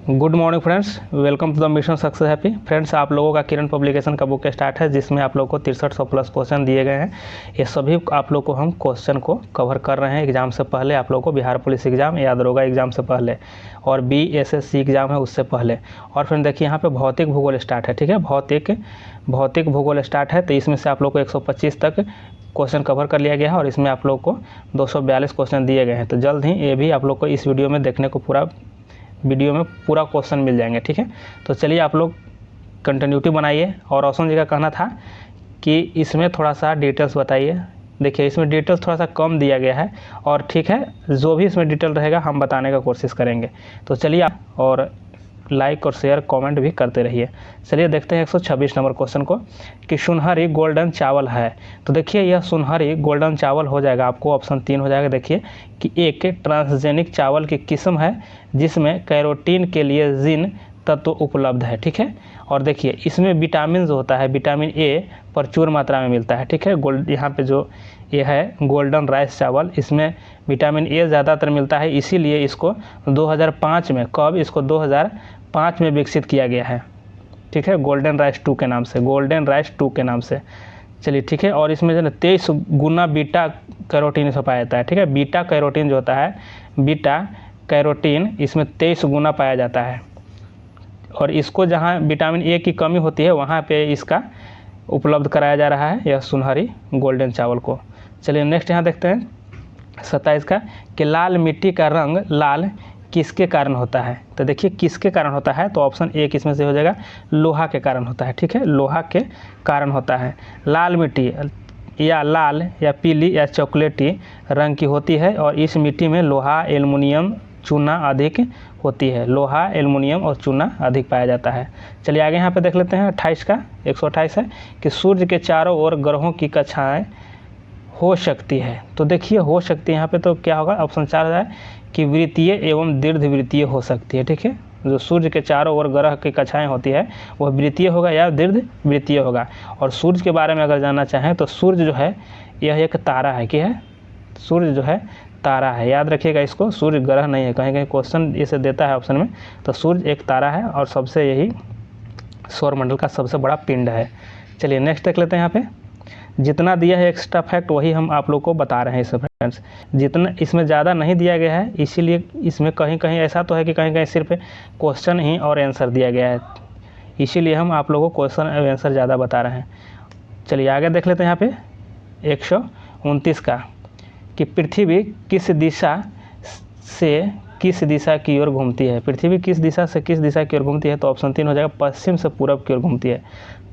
Good morning friends, welcome to the mission success happy. Friends, आप लोगों का Kiran publication का बुक स्टार्ट है जिसमें आप लोगों को 6300 प्लस क्वेश्चन दिए गए हैं। ये सभी आप लोग को हम क्वेश्चन को कवर कर रहे हैं एग्जाम से पहले। आप लोगों को बिहार पुलिस एग्जाम या दरोगा एग्जाम से पहले और BSSC एग्जाम है उससे पहले। और फिर देखिए यहाँ पे भौतिक भूगोल स्टार्ट है, ठीक है। भौतिक भूगोल स्टार्ट है, तो इसमें से आप लोग को 125 तक क्वेश्चन कवर कर लिया गया है और इसमें आप लोग को 242 क्वेश्चन दिए गए हैं। तो जल्द ही ये भी आप लोग को इस वीडियो में देखने को पूरा क्वेश्चन मिल जाएंगे, ठीक है। तो चलिए आप लोग कंटिन्यूटी बनाइए। और रोशन जी का कहना था कि इसमें थोड़ा सा डिटेल्स बताइए। देखिए इसमें डिटेल्स थोड़ा सा कम दिया गया है और ठीक है, जो भी इसमें डिटेल रहेगा हम बताने का कोशिश करेंगे। तो चलिए आप और लाइक और शेयर कमेंट भी करते रहिए। चलिए देखते हैं 126 नंबर क्वेश्चन को कि सुनहरी गोल्डन चावल है। तो देखिए यह सुनहरी गोल्डन चावल हो जाएगा, आपको ऑप्शन 3 हो जाएगा। देखिए कि एक ट्रांसजेनिक चावल की किस्म है जिसमें कैरोटीन के लिए जिन तत्व उपलब्ध है, ठीक है। और देखिए इसमें विटामिन जो होता है, विटामिन ए प्रचुर मात्रा में मिलता है, ठीक है। यहाँ पे जो ये है गोल्डन राइस चावल, इसमें विटामिन ए ज़्यादातर मिलता है, इसीलिए इसको 2005 में इसको 2005 में विकसित किया गया है, ठीक है। गोल्डन राइस 2 के नाम से, चलिए ठीक है। और इसमें जो है 23 गुना बीटा कैरोटीन इसमें पाया जाता है, ठीक है। बीटा कैरोटीन जो होता है, बीटा कैरोटीन इसमें 23 गुना पाया जाता है। और इसको जहाँ विटामिन ए की कमी होती है वहाँ पे इसका उपलब्ध कराया जा रहा है, यह सुनहरी गोल्डन चावल को। चलिए नेक्स्ट यहाँ देखते हैं 27 का कि लाल मिट्टी का रंग लाल किसके कारण होता है। तो देखिए किसके कारण होता है, तो ऑप्शन ए किसमें से हो जाएगा, लोहा के कारण होता है, ठीक है। लोहा के कारण होता है। लाल मिट्टी या लाल या पीली या चॉकलेटी रंग की होती है और इस मिट्टी में लोहा, एल्युमिनियम, चूना अधिक होती है। लोहा, एल्युमिनियम और चूना अधिक पाया जाता है। चलिए आगे यहाँ पे देख लेते हैं 28 का 128 है कि सूर्य के चारों ओर ग्रहों की कक्षाएं हो सकती है। तो देखिए हो सकती है यहाँ पे, तो क्या होगा, ऑप्शन 4 है कि वृत्तीय एवं दीर्घवृत्तीय हो सकती है, ठीक है। जो सूर्य के चारों ओर ग्रह की कक्षाएं होती है वह वृत्तीय होगा या दीर्घवृत्तीय होगा। और सूर्य के बारे में अगर जानना चाहें तो सूर्य जो है यह एक तारा है, क्या है, सूर्य जो है तारा है, याद रखिएगा इसको। सूर्य ग्रह नहीं है, कहीं कहीं क्वेश्चन इसे देता है ऑप्शन में। तो सूर्य एक तारा है और सबसे यही सौरमंडल का सबसे बड़ा पिंड है। चलिए नेक्स्ट देख लेते हैं। यहाँ पे जितना दिया है एक्स्ट्रा फैक्ट वही हम आप लोग को बता रहे हैं इसमें फ्रेंड्स। जितना इसमें ज़्यादा नहीं दिया गया है, इसीलिए इसमें कहीं कहीं ऐसा तो है कि कहीं कहीं सिर्फ क्वेश्चन ही और आंसर दिया गया है, इसीलिए हम आप लोगों को क्वेश्चन और आंसर ज़्यादा बता रहे हैं। चलिए आगे देख लेते हैं। यहाँ पे 129 का कि पृथ्वी किस दिशा से किस दिशा की ओर घूमती है। पृथ्वी किस दिशा से किस दिशा की ओर घूमती है, तो ऑप्शन 3 हो जाएगा, पश्चिम से पूरब की ओर घूमती है।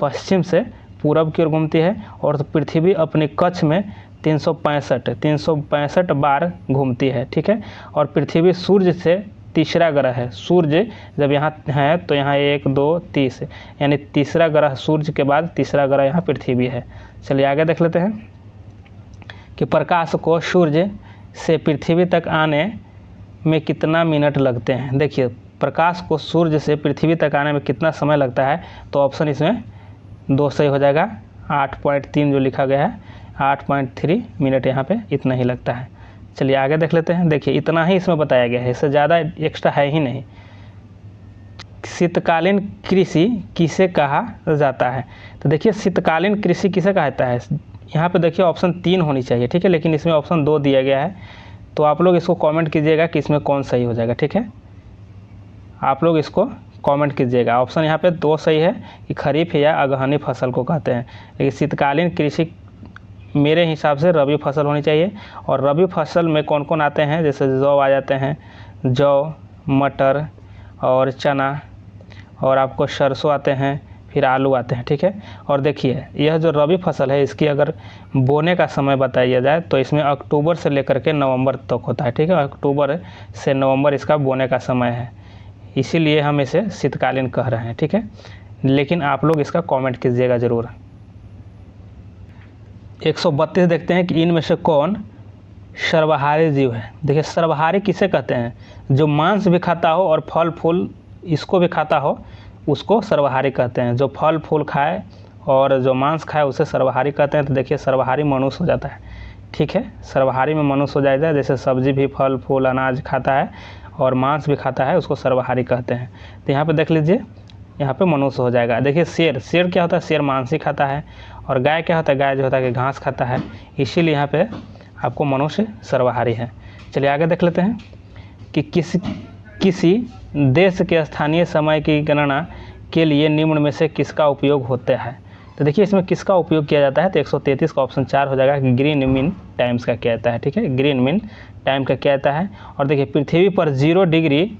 पश्चिम से पूरब की ओर घूमती है। और तो पृथ्वी अपने कक्ष में 365 बार घूमती है, ठीक है। और पृथ्वी सूर्य से तीसरा ग्रह है। सूर्य जब यहाँ है तो यहाँ 1 2 3 यानी तीसरा ग्रह, सूर्य के बाद तीसरा ग्रह यहाँ पृथ्वी है। चलिए आगे देख लेते हैं कि प्रकाश को सूर्य से पृथ्वी तक आने में कितना मिनट लगते हैं। देखिए प्रकाश को सूर्य से पृथ्वी तक आने में कितना समय लगता है, तो ऑप्शन इसमें 2 सही हो जाएगा। 8.3 जो लिखा गया है, 8.3 मिनट यहाँ पे इतना ही लगता है। चलिए आगे देख लेते हैं। देखिए इतना ही इसमें बताया गया है, इससे ज़्यादा एक्स्ट्रा है ही नहीं। शीतकालीन कृषि किसे कहा जाता है। तो देखिए शीतकालीन कृषि किसे कहा जाता है, यहाँ पे देखिए ऑप्शन 3 होनी चाहिए, ठीक है, लेकिन इसमें ऑप्शन 2 दिया गया है। तो आप लोग इसको कमेंट कीजिएगा कि इसमें कौन सही हो जाएगा, ठीक है। आप लोग इसको कमेंट कीजिएगा। ऑप्शन यहाँ पे 2 सही है कि खरीफ या अगहनी फसल को कहते हैं, लेकिन शीतकालीन कृषि मेरे हिसाब से रबी फसल होनी चाहिए। और रबी फसल में कौन कौन आते हैं, जैसे जौ आ जाते हैं, जौ, मटर और चना, और आपको सरसों आते हैं, फिर आलू आते हैं, ठीक है। और देखिए यह जो रबी फसल है इसकी अगर बोने का समय बताया जाए तो इसमें अक्टूबर से लेकर के नवंबर तक होता है, ठीक है। अक्टूबर से नवंबर इसका बोने का समय है, इसीलिए हम इसे शीतकालीन कह रहे हैं, ठीक है। लेकिन आप लोग इसका कमेंट कीजिएगा ज़रूर। 132 देखते हैं कि इनमें से कौन सर्वहारी जीव है। देखिए सर्वहारी किसे कहते हैं, जो मांस भी खाता हो और फल फूल इसको भी खाता हो उसको सर्वहारी कहते हैं। जो फल फूल खाए और जो मांस खाए उसे सर्वहारी कहते हैं। तो देखिए सर्वहारी मनुष्य हो जाता है, ठीक है। सर्वहारी में मनुष्य हो जाएगा, जैसे सब्जी भी फल फूल अनाज खाता है और मांस भी खाता है उसको सर्वाहारी कहते हैं। तो यहाँ पे देख लीजिए, यहाँ पे मनुष्य हो जाएगा। देखिए शेर क्या होता है, शेर मांस ही खाता है। और गाय क्या होता है, गाय जो होता है कि घास खाता है, इसीलिए यहाँ पे आपको मनुष्य सर्वाहारी है। चलिए आगे देख लेते हैं कि किसी देश के स्थानीय समय की गणना के लिए निम्न में से किसका उपयोग होता है। तो देखिए इसमें किसका उपयोग किया जाता है, तो 133 का ऑप्शन 4 हो जाएगा कि ग्रीन मीन टाइम्स का क्या आता है। ठीक है, ग्रीन मीन टाइम का क्या आता है। और देखिए पृथ्वी पर 0 डिग्री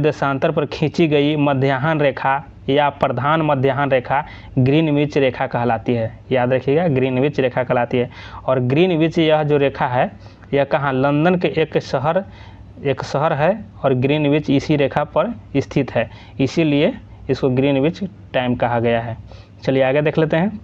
देशांतर पर खींची गई मध्याह्न रेखा या प्रधान मध्याह्न रेखा ग्रीनविच रेखा कहलाती है। याद रखिएगा, ग्रीनविच रेखा कहलाती है। और ग्रीनविच यह जो रेखा है यह कहाँ, लंदन के एक शहर है और ग्रीनविच इसी रेखा पर स्थित है, इसीलिए इसको ग्रीनविच टाइम कहा गया है। चलिए आगे देख लेते हैं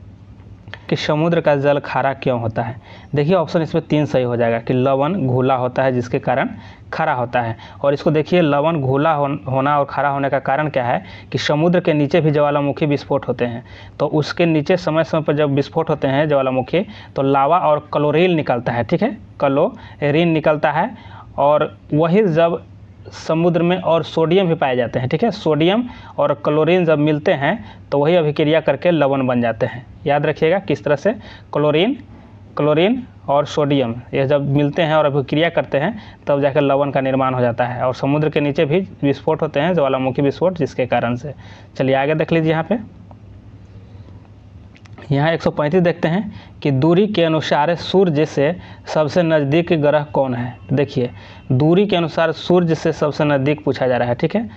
कि समुद्र का जल खारा क्यों होता है। देखिए ऑप्शन इसमें 3 सही हो जाएगा कि लवण घुला होता है जिसके कारण खारा होता है। और इसको देखिए लवण घुला होना और खारा होने का कारण क्या है कि समुद्र के नीचे भी ज्वालामुखी विस्फोट होते हैं, तो उसके नीचे समय समय पर जब विस्फोट होते हैं ज्वालामुखी तो लावा और क्लोरीन निकलता है। ठीक है, क्लोरीन निकलता है और वही जब समुद्र में और सोडियम भी पाए जाते हैं। ठीक है, सोडियम और क्लोरीन जब मिलते हैं तो वही अभिक्रिया करके लवण बन जाते हैं। याद रखिएगा किस तरह से, क्लोरीन और सोडियम ये जब मिलते हैं और अभिक्रिया करते हैं तब जाकर लवण का निर्माण हो जाता है। और समुद्र के नीचे भी विस्फोट होते हैं, ज्वालामुखी विस्फोट, जिसके कारण से। चलिए आगे देख लीजिए यहाँ 135 देखते हैं कि दूरी के अनुसार सूर्य से सबसे नज़दीक ग्रह कौन है। देखिए दूरी के अनुसार सूर्य से सबसे नज़दीक पूछा जा रहा है। ठीक है,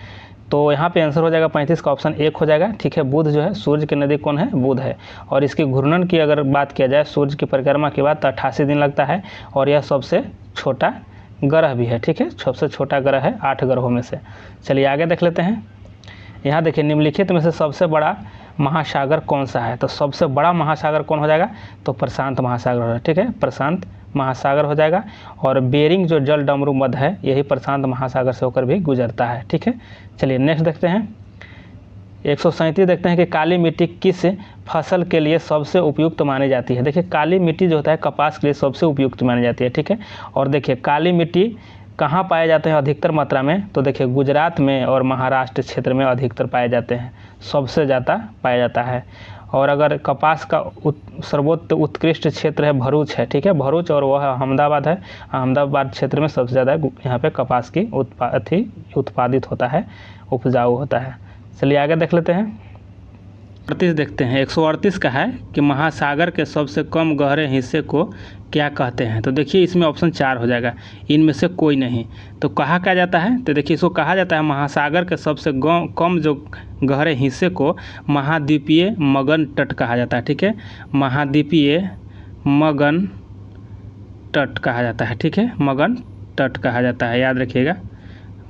तो यहाँ पे आंसर हो जाएगा 35 का ऑप्शन 1 हो जाएगा। ठीक है, बुध जो है सूर्य के नज़दीक कौन है, बुध है। और इसकी घूर्णन की अगर बात किया जाए सूर्य की परिक्रमा के बाद तो 88 दिन लगता है और यह सबसे छोटा ग्रह भी है। ठीक है, सबसे छोटा ग्रह है 8 ग्रहों में से। चलिए आगे देख लेते हैं। यहाँ देखिए निम्नलिखित में से सबसे बड़ा महासागर कौन सा है। तो सबसे बड़ा महासागर कौन हो जाएगा, तो प्रशांत महासागर है। ठीक है, प्रशांत महासागर हो जाएगा। और बेरिंग जो जल डमरू मध्य है यही प्रशांत महासागर से होकर भी गुजरता है। ठीक है, चलिए नेक्स्ट देखते हैं 137 देखते हैं कि काली मिट्टी किस फसल के लिए सबसे उपयुक्त मानी जाती है। देखिए काली मिट्टी जो होता है कपास के लिए सबसे उपयुक्त मानी जाती है। ठीक है, और देखिए काली मिट्टी कहाँ पाए जाते हैं अधिकतर मात्रा में, तो देखिए गुजरात में और महाराष्ट्र क्षेत्र में अधिकतर पाए जाते हैं, सबसे ज़्यादा पाया जाता है। और अगर कपास का सर्वोत्त उत्कृष्ट क्षेत्र है भरूच है। ठीक है, भरूच और वह अहमदाबाद है। अहमदाबाद क्षेत्र में सबसे ज़्यादा यहाँ पे कपास की उत्पादित होता है, उपजाऊ होता है। चलिए आगे देख लेते हैं 38 देखते हैं। 138 का है कि महासागर के सबसे कम गहरे हिस्से को क्या कहते हैं। तो देखिए इसमें ऑप्शन 4 हो जाएगा, इनमें से कोई नहीं। तो कहा क्या जाता है, तो देखिए इसको कहा जाता है महासागर के सबसे कम जो गहरे हिस्से को महाद्वीपीय मगन तट कहा जाता है। ठीक है, महाद्वीपीय मगन तट कहा जाता है। ठीक है, मगन तट कहा जाता है, याद रखिएगा,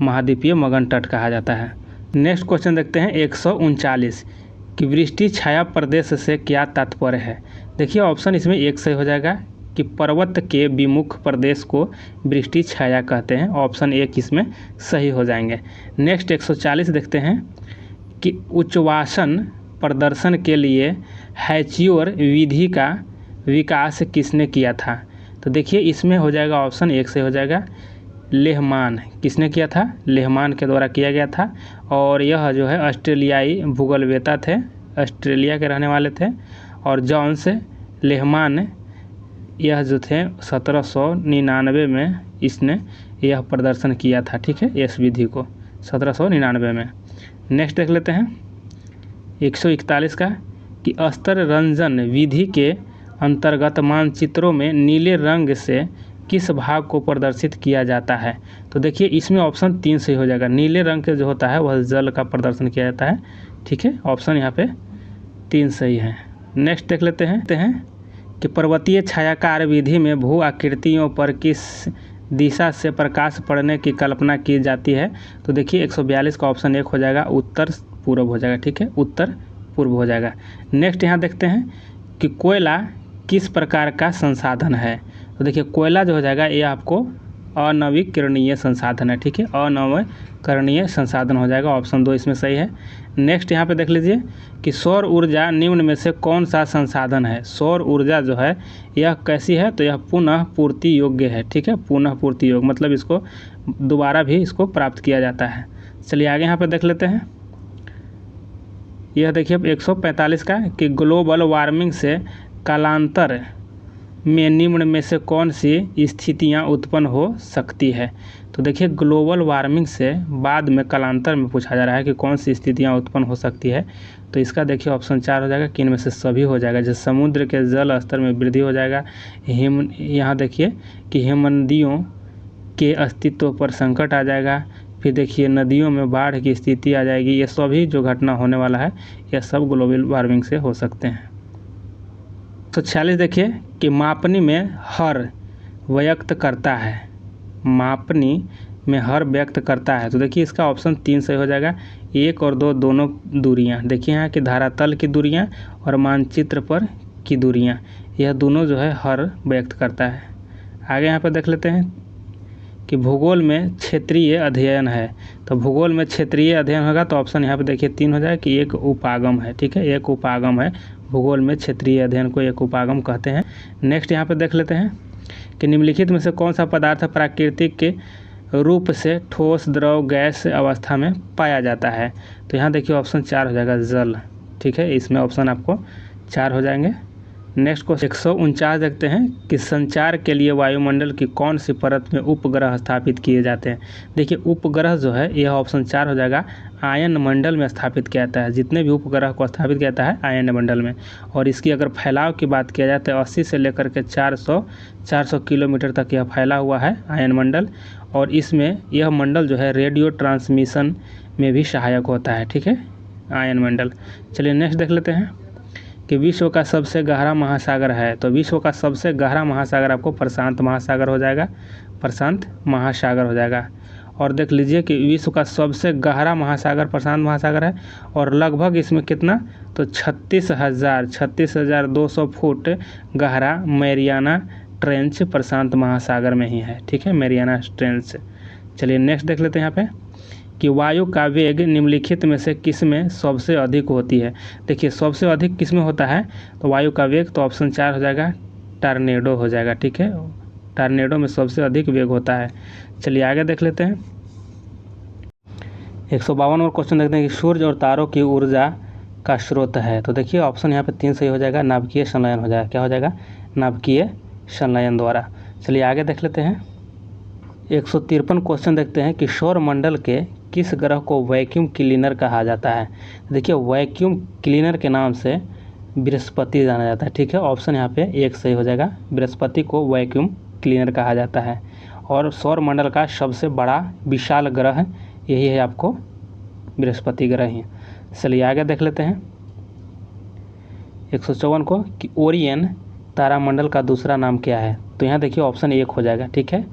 महाद्वीपीय मगन तट कहा जाता है। नेक्स्ट क्वेश्चन देखते हैं 139 कि वृष्टि छाया प्रदेश से क्या तात्पर्य है। देखिए ऑप्शन इसमें 1 सही हो जाएगा कि पर्वत के विमुख प्रदेश को वृष्टि छाया कहते हैं। ऑप्शन 1 इसमें सही हो जाएंगे। नेक्स्ट 140 देखते हैं कि उच्चवासन प्रदर्शन के लिए हैच्योर विधि का विकास किसने किया था। तो देखिए इसमें हो जाएगा ऑप्शन 1 से हो जाएगा लेहमान। किसने किया था, लेहमान के द्वारा किया गया था। और यह जो है ऑस्ट्रेलियाई भूगोलवेता थे, ऑस्ट्रेलिया के रहने वाले थे। और जॉन्स लेहमान यह जो थे 1799 में इसने यह प्रदर्शन किया था। ठीक है, इस विधि को 1799 में। नेक्स्ट देख लेते हैं 141 का कि अस्तर रंजन विधि के अंतर्गत मानचित्रों में नीले रंग से किस भाग को प्रदर्शित किया जाता है। तो देखिए इसमें ऑप्शन 3 सही हो जाएगा, नीले रंग के जो होता है वह जल का प्रदर्शन किया जाता है। ठीक है, ऑप्शन यहाँ पे 3 सही है। नेक्स्ट देख लेते हैं कि पर्वतीय छायाकार विधि में भू आकृतियों पर किस दिशा से प्रकाश पड़ने की कल्पना की जाती है। तो देखिए 142 का ऑप्शन 1 हो जाएगा, उत्तर पूर्व हो जाएगा। ठीक है, उत्तर पूर्व हो जाएगा। नेक्स्ट यहाँ देखते हैं कि कोयला किस प्रकार का संसाधन है। तो देखिए कोयला जो हो जाएगा ये आपको अनवीकरणीय संसाधन है, ठीक है, अनवीकरणीय संसाधन हो जाएगा, ऑप्शन 2 इसमें सही है। नेक्स्ट यहाँ पे देख लीजिए कि सौर ऊर्जा निम्न में से कौन सा संसाधन है। सौर ऊर्जा जो है यह कैसी है, तो यह पुनः पूर्ति योग्य है, ठीक है, पुनः पूर्ति योग्य मतलब इसको दोबारा भी इसको प्राप्त किया जाता है। चलिए आगे यहाँ पे देख लेते हैं। यह देखिए 145 का कि ग्लोबल वार्मिंग से कालांतर में निम्न में से कौन सी स्थितियां उत्पन्न हो सकती है। तो देखिए ग्लोबल वार्मिंग से बाद में कालांतर में पूछा जा रहा है कि कौन सी स्थितियां उत्पन्न हो सकती है। तो इसका देखिए ऑप्शन 4 हो जाएगा कि इनमें से सभी हो जाएगा। जैसे समुद्र के जल स्तर में वृद्धि हो जाएगा, यहाँ देखिए कि हिमनदियों के अस्तित्व पर संकट आ जाएगा, फिर देखिए नदियों में बाढ़ की स्थिति आ जाएगी। ये सभी जो घटना होने वाला है यह सब ग्लोबल वार्मिंग से हो सकते हैं। तो 46 देखिए कि मापनी में हर व्यक्त करता है, मापनी में हर व्यक्त करता है। तो देखिए इसका ऑप्शन 3 सही हो जाएगा। 1 और 2 दोनों दूरियां, देखिए यहाँ कि धरातल की दूरियां और मानचित्र पर की दूरियां, यह दोनों जो है हर व्यक्त करता है। आगे यहाँ पर देख लेते हैं कि भूगोल में क्षेत्रीय अध्ययन है। तो भूगोल में क्षेत्रीय अध्ययन होगा तो ऑप्शन यहाँ पे देखिए 3 हो जाएगा कि एक उपागम है, ठीक है, एक उपागम है। भूगोल में क्षेत्रीय अध्ययन को एक उपागम कहते हैं। नेक्स्ट यहाँ पे देख लेते हैं कि निम्नलिखित में से कौन सा पदार्थ प्राकृतिक के रूप से ठोस, द्रव, गैस अवस्था में पाया जाता है। तो यहाँ देखिए ऑप्शन 4 हो जाएगा, जल, ठीक है, इसमें ऑप्शन आपको 4 हो जाएंगे। नेक्स्ट क्वेश्चन 149 देखते हैं कि संचार के लिए वायुमंडल की कौन सी परत में उपग्रह स्थापित किए जाते हैं। देखिए उपग्रह जो है यह ऑप्शन 4 हो जाएगा, आयन मंडल में स्थापित किया जाता है। जितने भी उपग्रह को स्थापित किया जाता है आयन मंडल में। और इसकी अगर फैलाव की बात किया जाए तो 80 से लेकर के 400 किलोमीटर तक यह फैला हुआ है आयन मंडल। और इसमें यह मंडल जो है रेडियो ट्रांसमिशन में भी सहायक होता है, ठीक है, आयन मंडल। चलिए नेक्स्ट देख लेते हैं कि विश्व का सबसे गहरा महासागर है। तो विश्व का सबसे गहरा महासागर आपको प्रशांत महासागर हो जाएगा, प्रशांत महासागर हो जाएगा। और देख लीजिए कि विश्व का सबसे गहरा महासागर प्रशांत महासागर है और लगभग इसमें कितना, तो 36,200 फुट गहरा मैरियाना ट्रेंच प्रशांत महासागर में ही है, ठीक है, मैरियाना ट्रेंच। चलिए नेक्स्ट देख लेते हैं यहाँ पे कि वायु का वेग निम्नलिखित में से किस में सबसे अधिक होती है। देखिए सबसे अधिक किस में होता है, तो वायु का वेग, तो ऑप्शन 4 हो जाएगा, टॉर्नेडो हो जाएगा, ठीक है, टॉर्नेडो में सबसे अधिक वेग होता है। चलिए आगे देख लेते हैं। 152 और क्वेश्चन देखते हैं कि सूर्य और तारों की ऊर्जा का स्रोत है। तो देखिए ऑप्शन यहाँ पे 3 सही हो जाएगा, नाभिकीय संलयन हो जाएगा। क्या हो जाएगा, नाभिकीय संलयन द्वारा। चलिए आगे देख लेते हैं। 153 क्वेश्चन देखते हैं कि सौर मंडल के किस ग्रह को वैक्यूम क्लीनर कहा जाता है। देखिए वैक्यूम क्लीनर के नाम से बृहस्पति जाना जाता है, ठीक है, ऑप्शन यहाँ पे 1 सही हो जाएगा, बृहस्पति को वैक्यूम क्लीनर कहा जाता है। और सौर मंडल का सबसे बड़ा विशाल ग्रह यही है आपको बृहस्पति ग्रह ही। चलिए आगे देख लेते हैं 154 को कि ओरियन तारामंडल का दूसरा नाम क्या है। तो यहाँ देखिए ऑप्शन 1 हो जाएगा, ठीक है,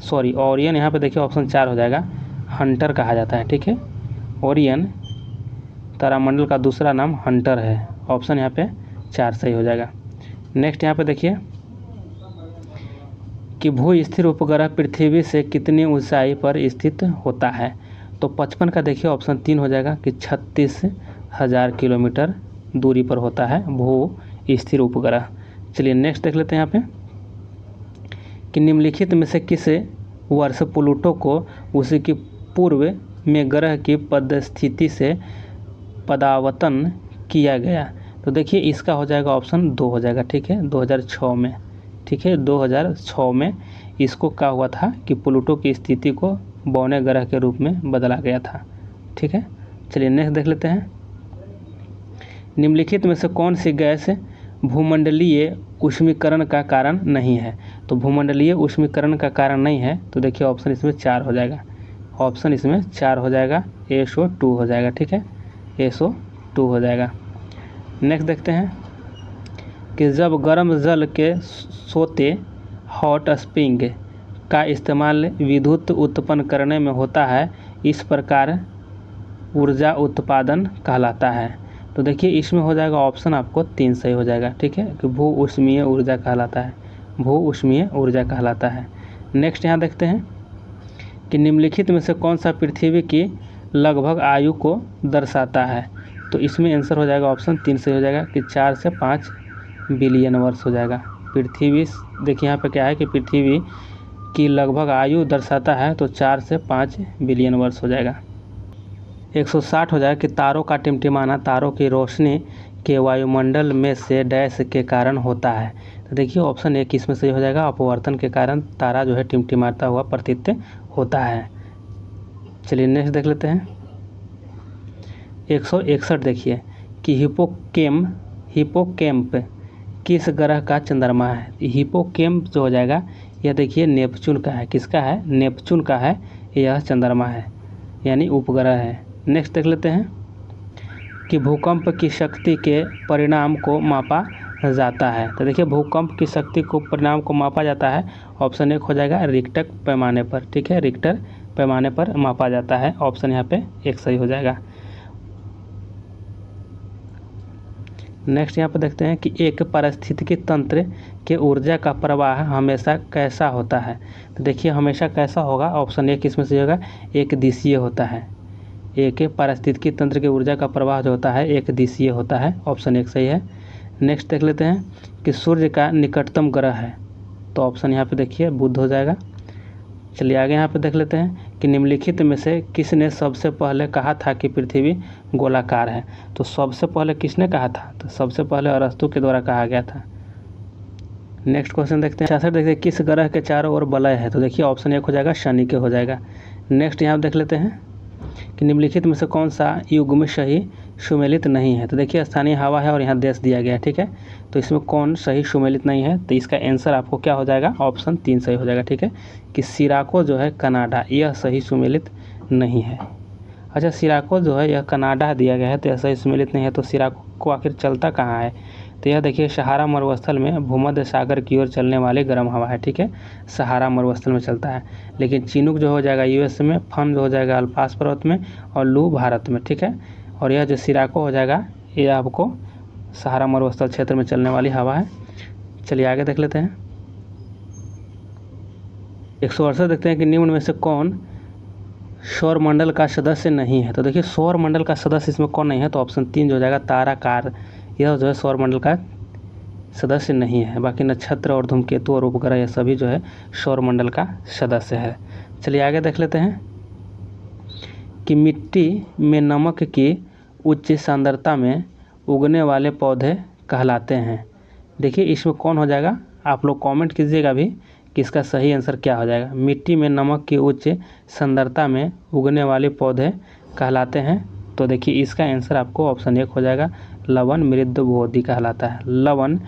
सॉरी ओरियन यहाँ पे देखिए ऑप्शन 4 हो जाएगा, हंटर कहा जाता है, ठीक है, ओरियन तारामंडल का दूसरा नाम हंटर है, ऑप्शन यहाँ पे 4 सही हो जाएगा। नेक्स्ट यहाँ पे देखिए कि भू स्थिर उपग्रह पृथ्वी से कितनी ऊंचाई पर स्थित होता है। तो 55 का देखिए ऑप्शन 3 हो जाएगा कि 36,000 किलोमीटर दूरी पर होता है भू स्थिर उपग्रह। चलिए नेक्स्ट देख लेते हैं यहाँ पे कि निम्नलिखित में से किस वर्ष प्लूटो को उसकी पूर्व में ग्रह की पदस्थिति से पदावतन किया गया। तो देखिए इसका हो जाएगा ऑप्शन 2 हो जाएगा, ठीक है, 2006 में, ठीक है, 2006 में इसको क्या हुआ था कि प्लूटो की स्थिति को बौने ग्रह के रूप में बदला गया था, ठीक है। चलिए नेक्स्ट देख लेते हैं। निम्नलिखित में से कौन सी गैस भूमंडलीय ऊष्मीकरण का कारण नहीं है। तो भूमंडलीय ऊष्मीकरण का कारण नहीं है, तो देखिए ऑप्शन इसमें 4 हो जाएगा, ऑप्शन इसमें 4 हो जाएगा, SO2 हो जाएगा, ठीक है, SO2 हो जाएगा। नेक्स्ट देखते हैं कि जब गर्म जल के सोते हॉट स्प्रिंग का इस्तेमाल विद्युत उत्पन्न करने में होता है, इस प्रकार ऊर्जा उत्पादन कहलाता है। तो देखिए इसमें हो जाएगा ऑप्शन आपको 3 सही हो जाएगा, ठीक है, कि भू ऊष्मीय ऊर्जा कहलाता है, भू ऊष्मीय ऊर्जा कहलाता है। नेक्स्ट यहाँ देखते हैं कि निम्नलिखित में से कौन सा पृथ्वी की लगभग आयु को दर्शाता है। तो इसमें आंसर हो जाएगा ऑप्शन 3 सही हो जाएगा कि 4 से 5 बिलियन वर्ष हो जाएगा। पृथ्वी देखिए यहाँ पे क्या है कि पृथ्वी की लगभग आयु दर्शाता है, तो 4 से 5 बिलियन वर्ष हो जाएगा। 160 हो जाएगा कि तारों का टिमटिमाना तारों की रोशनी के वायुमंडल में से डैश के कारण होता है। तो देखिए ऑप्शन 1 इसमें सही हो जाएगा, अपवर्तन के कारण तारा जो है टिमटिमाता हुआ प्रतीत होता है। चलिए नेक्स्ट देख लेते हैं। 161 देखिए कि हिपोकैम्प किस ग्रह का चंद्रमा है। हिपोकैम्प जो हो जाएगा यह देखिए नेपच्यून का है। किसका है? नेपच्यून का है, यह चंद्रमा है यानी उपग्रह है। नेक्स्ट देख लेते हैं कि भूकंप की शक्ति के परिणाम को मापा जाता है। तो देखिए भूकंप की शक्ति को परिणाम को मापा जाता है, ऑप्शन 1 हो जाएगा रिक्टर पैमाने पर। ठीक है, रिक्टर पैमाने पर मापा जाता है, ऑप्शन यहाँ पे 1 सही हो जाएगा। नेक्स्ट यहाँ पे देखते हैं कि एक पारिस्थितिकी तंत्र के ऊर्जा का प्रवाह हमेशा कैसा होता है। तो देखिए हमेशा कैसा होगा, ऑप्शन 1 इसमें से होगा एक दिशीय होता है। एक पारिस्थितिकी तंत्र के ऊर्जा का प्रवाह जो होता है एक दिशीय होता है, ऑप्शन 1 सही है। नेक्स्ट देख लेते हैं कि सूर्य का निकटतम ग्रह है, तो ऑप्शन यहाँ पे देखिए बुध हो जाएगा। चलिए आगे यहाँ पे देख लेते हैं कि निम्नलिखित में से किसने सबसे पहले कहा था कि पृथ्वी गोलाकार है। तो सबसे पहले किसने कहा था? तो सबसे पहले अरस्तु के द्वारा कहा गया था। नेक्स्ट क्वेश्चन देखते हैं। 66 देखते हैं किस ग्रह के चारों ओर वलय है। तो देखिए ऑप्शन 1 हो जाएगा शनि के हो जाएगा। नेक्स्ट यहाँ देख लेते हैं कि निम्नलिखित में से कौन सा युग्म सही सुमेलित नहीं है। तो देखिए स्थानीय हवा है और यहाँ देश दिया गया है। ठीक है, तो इसमें कौन सही सुमेलित नहीं है, तो इसका आंसर आपको क्या हो जाएगा, ऑप्शन 3 सही हो जाएगा। ठीक है, कि सिराको जो है कनाडा, यह सही सुमेलित नहीं है। अच्छा, सिराको जो है यह कनाडा दिया गया है, तो यह सही सुमेलित नहीं है। तो सिराको आखिर चलता कहाँ है? तो यह देखिए सहारा मरुस्थल में भूमध्य सागर की ओर चलने वाली गर्म हवा है। ठीक है, सहारा मरुस्थल में चलता है। लेकिन चिनूक जो हो जाएगा यूएस में, फन जो हो जाएगा अल्पास पर्वत में, और लू भारत में। ठीक है, और यह जो सिराको हो जाएगा ये आपको सहारा मरुस्थल क्षेत्र में चलने वाली हवा है। चलिए आगे देख लेते हैं। 168 देखते हैं कि निम्न में से कौन सौरमंडल का सदस्य नहीं है। तो देखिए सौरमंडल का सदस्य इसमें कौन नहीं है, तो ऑप्शन 3 जो हो जाएगा ताराकार, यह जो है सौरमंडल का सदस्य नहीं है। बाकी नक्षत्र और धूमकेतु और उपग्रह यह सभी जो है सौरमंडल का सदस्य है। चलिए आगे देख लेते हैं कि मिट्टी में नमक की उच्च सांद्रता में उगने वाले पौधे कहलाते हैं। देखिए इसमें कौन हो जाएगा, आप लोग कमेंट कीजिएगा भी कि इसका सही आंसर क्या हो जाएगा। मिट्टी में नमक की उच्च सांद्रता में उगने वाले पौधे कहलाते हैं, तो देखिए इसका आंसर आपको ऑप्शन 1 हो जाएगा, लवण मृदोद्भिद कहलाता है। लवण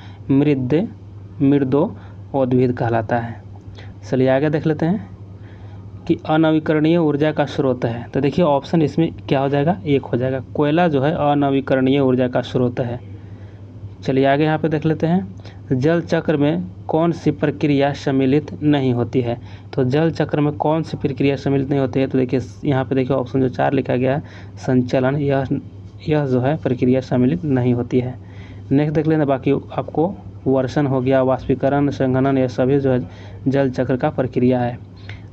मृदोद्भिद कहलाता है। चलिए आगे देख लेते हैं कि अनवीकरणीय ऊर्जा का स्रोत है। तो देखिए ऑप्शन इसमें क्या हो जाएगा, 1 हो जाएगा। कोयला जो है अनवीकरणीय ऊर्जा का स्रोत है। चलिए आगे यहाँ पे देख लेते हैं जल चक्र में कौन सी प्रक्रिया सम्मिलित नहीं होती है। तो जल चक्र में कौन सी प्रक्रिया सम्मिलित नहीं होती है, तो देखिए यहाँ पे देखिए ऑप्शन जो 4 लिखा गया है संचलन, यह जो है प्रक्रिया सम्मिलित नहीं होती है। नेक्स्ट देख लेना, बाकी आपको वर्षण हो गया, वाष्पीकरण, संघनन, यह सभी जो है जल चक्र का प्रक्रिया है।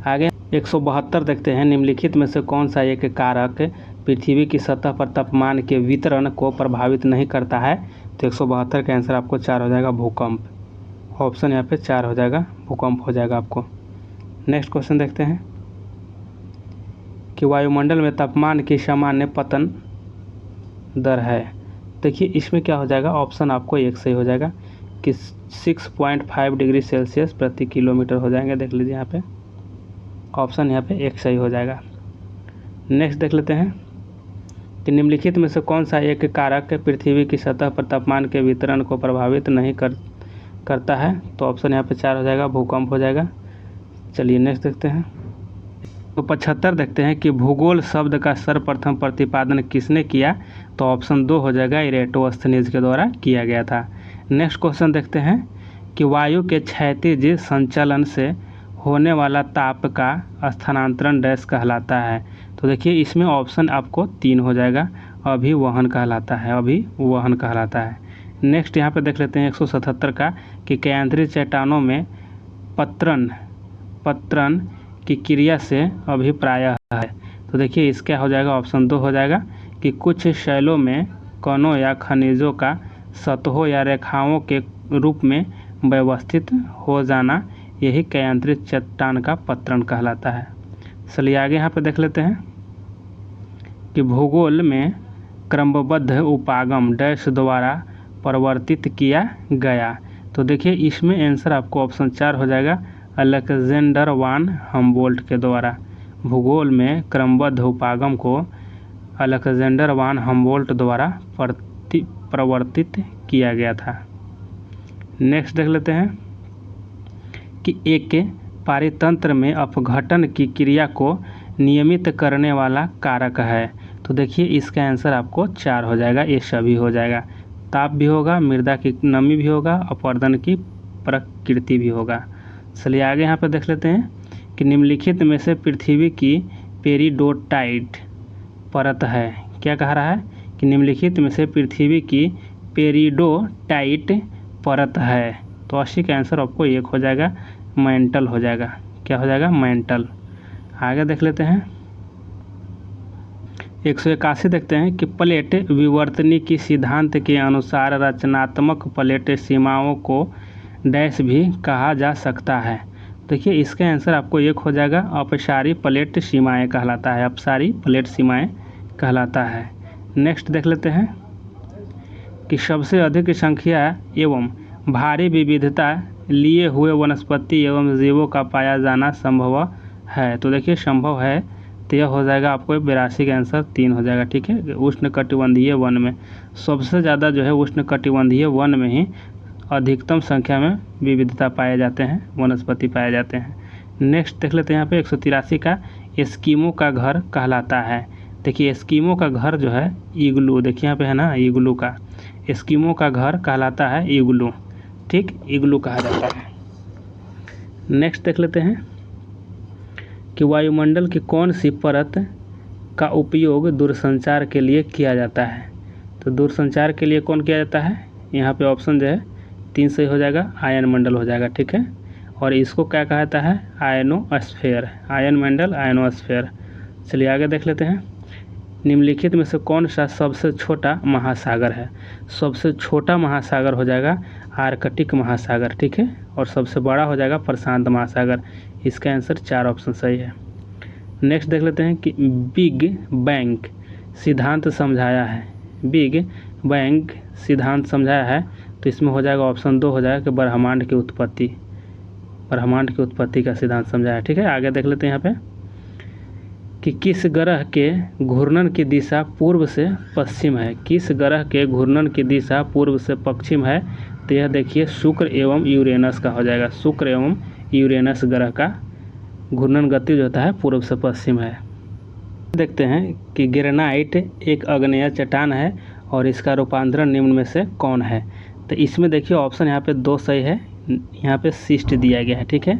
आगे 172 देखते हैं निम्नलिखित में से कौन सा एक कारक पृथ्वी की सतह पर तापमान के वितरण को प्रभावित नहीं करता है। तो 172 का आंसर आपको 4 हो जाएगा, भूकंप। ऑप्शन यहाँ पे 4 हो जाएगा, भूकंप हो जाएगा आपको। नेक्स्ट क्वेश्चन देखते हैं कि वायुमंडल में तापमान की सामान्य पतन दर है। देखिए इसमें क्या हो जाएगा, ऑप्शन आपको 1 सही हो जाएगा कि 6.5 डिग्री सेल्सियस प्रति किलोमीटर हो जाएंगे। देख लीजिए यहाँ पे ऑप्शन यहाँ पे 1 सही हो जाएगा। नेक्स्ट देख लेते हैं कि निम्नलिखित में से कौन सा एक कारक पृथ्वी की सतह पर तापमान के वितरण को प्रभावित नहीं करता है। तो ऑप्शन यहाँ पे 4 हो जाएगा, भूकंप हो जाएगा। चलिए नेक्स्ट देखते हैं। तो 75 देखते हैं कि भूगोल शब्द का सर्वप्रथम प्रतिपादन किसने किया। तो ऑप्शन 2 हो जाएगा, इरेटोस्थनीज के द्वारा किया गया था। नेक्स्ट क्वेश्चन देखते हैं कि वायु के क्षैतिज संचलन से होने वाला ताप का स्थानांतरण डैश कहलाता है। तो देखिए इसमें ऑप्शन आपको 3 हो जाएगा, अभिवहन कहलाता है, अभिवहन कहलाता है। नेक्स्ट यहाँ पे देख लेते हैं 177 का कि केंद्रीय चट्टानों में पत्रण की क्रिया से अभिप्राय है। तो देखिए इसका हो जाएगा ऑप्शन 2 हो जाएगा कि कुछ शैलों में कणों या खनिजों का सतहों या रेखाओं के रूप में व्यवस्थित हो जाना, यही केंद्रित चट्टान का पत्रण कहलाता है। चलिए आगे यहाँ पे देख लेते हैं कि भूगोल में क्रमबद्ध उपागम डैश द्वारा परिवर्तित किया गया। तो देखिए इसमें आंसर आपको ऑप्शन 4 हो जाएगा, अलेक्जेंडर वान हम्बोल्ट के द्वारा। भूगोल में क्रमबद्ध उपागम को अलेक्जेंडर वान हम्बोल्ट द्वारा परिवर्तित किया गया था। नेक्स्ट देख लेते हैं कि एक पारितंत्र में अपघटन की क्रिया को नियमित करने वाला कारक है। तो देखिए इसका आंसर आपको 4 हो जाएगा, ये सभी हो जाएगा। ताप भी होगा, मृदा की नमी भी होगा, अपवर्तन की प्रकृति भी होगा। चलिए आगे यहाँ पे देख लेते हैं कि निम्नलिखित में से पृथ्वी की पेरिडोटाइट परत है। क्या कह रहा है कि निम्नलिखित में से पृथ्वी की पेरिडोटाइट परत है। तो 80 का आंसर आपको 1 हो जाएगा, मैंटल हो जाएगा। क्या हो जाएगा? मैंटल। आगे देख लेते हैं 181 देखते हैं कि प्लेट विवर्तनी की सिद्धांत के अनुसार रचनात्मक प्लेट सीमाओं को डैश भी कहा जा सकता है। देखिए इसका आंसर आपको 1 हो जाएगा, अपसारी प्लेट सीमाएं कहलाता है, अपसारी प्लेट सीमाएं कहलाता है। नेक्स्ट देख लेते हैं कि सबसे अधिक संख्या एवं भारी विविधता लिए हुए वनस्पति एवं जीवों का पाया जाना संभव है। तो देखिए संभव है, तो यह हो जाएगा आपको 82 का आंसर 3 हो जाएगा। ठीक है, उष्णकटिबंधीय वन में सबसे ज़्यादा जो है उष्णकटिबंधीय वन में ही अधिकतम संख्या में विविधता पाए जाते हैं, वनस्पति पाए जाते हैं। नेक्स्ट देख लेते हैं यहाँ पे 183 का एस्किमो का घर कहलाता है। देखिए एस्किमो का घर जो है इग्लू, देखिए यहाँ पे है ना इग्लू का, एस्किमो का घर कहलाता है इग्लू। ठीक, इग्लू कहा जाता है। नेक्स्ट देख लेते हैं कि वायुमंडल की कौन सी परत का उपयोग दूरसंचार के लिए किया जाता है। तो दूरसंचार के लिए कौन किया जाता है, यहाँ पे ऑप्शन जो है 3 सही हो जाएगा, आयन मंडल हो जाएगा। ठीक है, और इसको क्या कहा जाता है, आयनोस्फीयर, आयन मंडल, आयनोस्फीयर। चलिए आगे देख लेते हैं निम्नलिखित में से कौन सा सबसे छोटा महासागर है। सबसे छोटा महासागर हो जाएगा आर्कटिक महासागर। ठीक है, और सबसे बड़ा हो जाएगा प्रशांत महासागर। इसका आंसर 4 ऑप्शन सही है। नेक्स्ट देख लेते हैं कि बिग बैंग सिद्धांत समझाया है। बिग बैंग सिद्धांत समझाया है, तो इसमें हो जाएगा ऑप्शन 2 हो जाएगा कि ब्रह्मांड की उत्पत्ति, ब्रह्मांड की उत्पत्ति का सिद्धांत समझाया। ठीक है, आगे देख लेते हैं यहाँ पे कि किस ग्रह के घूर्णन की दिशा पूर्व से पश्चिम है। किस ग्रह के घूर्णन की दिशा पूर्व से पश्चिम है, तो यह देखिए शुक्र एवं यूरेनस का हो जाएगा। शुक्र एवं यूरेनस ग्रह का घूर्णन गति जो होता है पूर्व से पश्चिम है। देखते हैं कि ग्रेनाइट एक आग्नेय चट्टान है और इसका रूपांतरण निम्न में से कौन है। तो इसमें देखिए ऑप्शन यहाँ पे 2 सही है, यहाँ पे सिस्ट दिया गया है। ठीक है,